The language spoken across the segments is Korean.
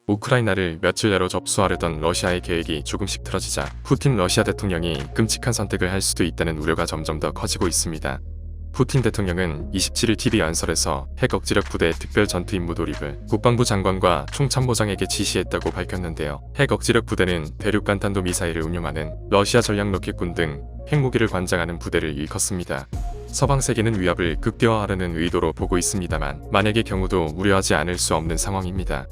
우크라이나를 며칠 내로 접수하려던 러시아의 계획이 조금씩 틀어지자 푸틴 러시아 대통령이 끔찍한 선택을 할 수도 있다는 우려가 점점 더 커지고 있습니다. 푸틴 대통령은 27일 TV 연설에서 핵 억지력 부대 특별 전투 임무 돌입을 국방부 장관과 총참모장에게 지시했다고 밝혔는데요. 핵 억지력 부대는 대륙 간탄도 미사일을 운용하는 러시아 전략 로켓군 등 핵무기를 관장하는 부대를 일컫습니다. 서방 세계는 위협을 극대화하려는 의도로 보고 있습니다만 만약의 경우도 우려하지 않을 수 없는 상황입니다.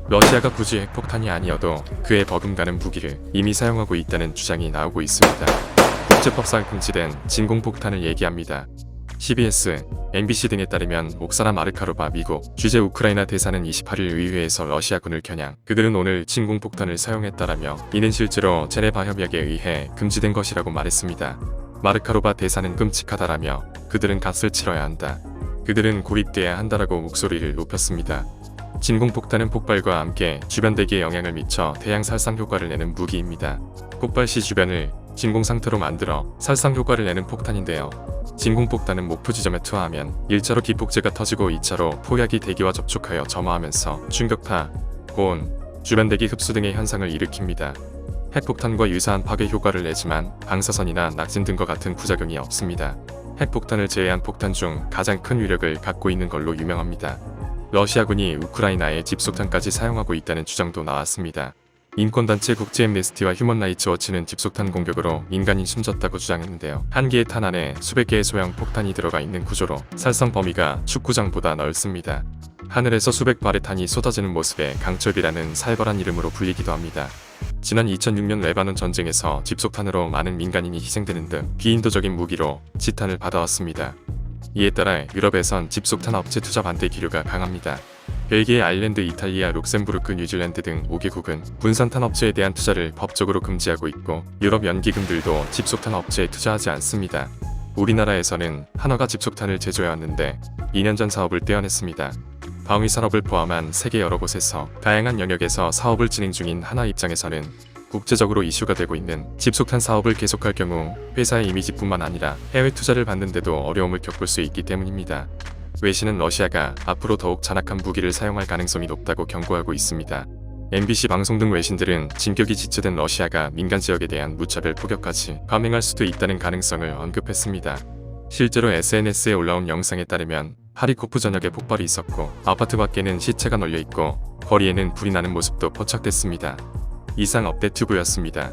러시아가 굳이 핵폭탄이 아니어도 그에 버금가는 무기를 이미 사용하고 있다는 주장이 나오고 있습니다. 국제법상 금지된 진공폭탄을 얘기합니다. CBS, MBC 등에 따르면 옥사나 마르카로바 미국 주재 우크라이나 대사는 28일 의회에서 러시아군을 겨냥 그들은 오늘 진공폭탄을 사용했다라며 이는 실제로 제네바 협약에 의해 금지된 것이라고 말했습니다. 마르카로바 대사는 끔찍하다라며 그들은 값을 치러야 한다. 그들은 고립돼야 한다라고 목소리를 높였습니다. 진공폭탄은 폭발과 함께 주변 대기에 영향을 미쳐 대양 살상 효과를 내는 무기입니다. 폭발 시 주변을 진공 상태로 만들어 살상 효과를 내는 폭탄인데요. 진공폭탄은 목표 지점에 투하하면 1차로 기폭제가 터지고 2차로 폭약이 대기와 접촉하여 점화하면서 충격파, 고온, 주변 대기 흡수 등의 현상을 일으킵니다. 핵폭탄과 유사한 파괴 효과를 내지만 방사선이나 낙진 등과 같은 부작용이 없습니다. 핵폭탄을 제외한 폭탄 중 가장 큰 위력을 갖고 있는 걸로 유명합니다. 러시아군이 우크라이나에 집속탄까지 사용하고 있다는 주장도 나왔습니다. 인권단체 국제 엠네스티와 휴먼 라이츠 워치는 집속탄 공격으로 인간이 숨졌다고 주장했는데요. 한 개의 탄 안에 수백 개의 소형 폭탄이 들어가 있는 구조로 살상 범위가 축구장보다 넓습니다. 하늘에서 수백 발의 탄이 쏟아지는 모습에 강철비라는 살벌한 이름으로 불리기도 합니다. 지난 2006년 레바논 전쟁에서 집속탄으로 많은 민간인이 희생되는 등 비인도적인 무기로 지탄을 받아왔습니다. 이에 따라 유럽에선 집속탄 업체 투자 반대 기류가 강합니다. 벨기에, 아일랜드, 이탈리아, 룩셈부르크, 뉴질랜드 등 5개국은 분산탄 업체에 대한 투자를 법적으로 금지하고 있고 유럽 연기금들도 집속탄 업체에 투자하지 않습니다. 우리나라에서는 한화가 집속탄을 제조해왔는데 2년 전 사업을 떼어냈습니다. 방위 산업을 포함한 세계 여러 곳에서 다양한 영역에서 사업을 진행 중인 한화 입장에서는 국제적으로 이슈가 되고 있는 집속탄 사업을 계속할 경우 회사의 이미지뿐만 아니라 해외 투자를 받는데도 어려움을 겪을 수 있기 때문입니다. 외신은 러시아가 앞으로 더욱 잔악한 무기를 사용할 가능성이 높다고 경고하고 있습니다. MBC 방송 등 외신들은 진격이 지체된 러시아가 민간 지역에 대한 무차별 포격까지 감행할 수도 있다는 가능성을 언급했습니다. 실제로 SNS에 올라온 영상에 따르면 하리코프 전역에 폭발이 있었고 아파트 밖에는 시체가 널려 있고 거리에는 불이 나는 모습도 포착됐습니다. 이상 업데이트부였습니다.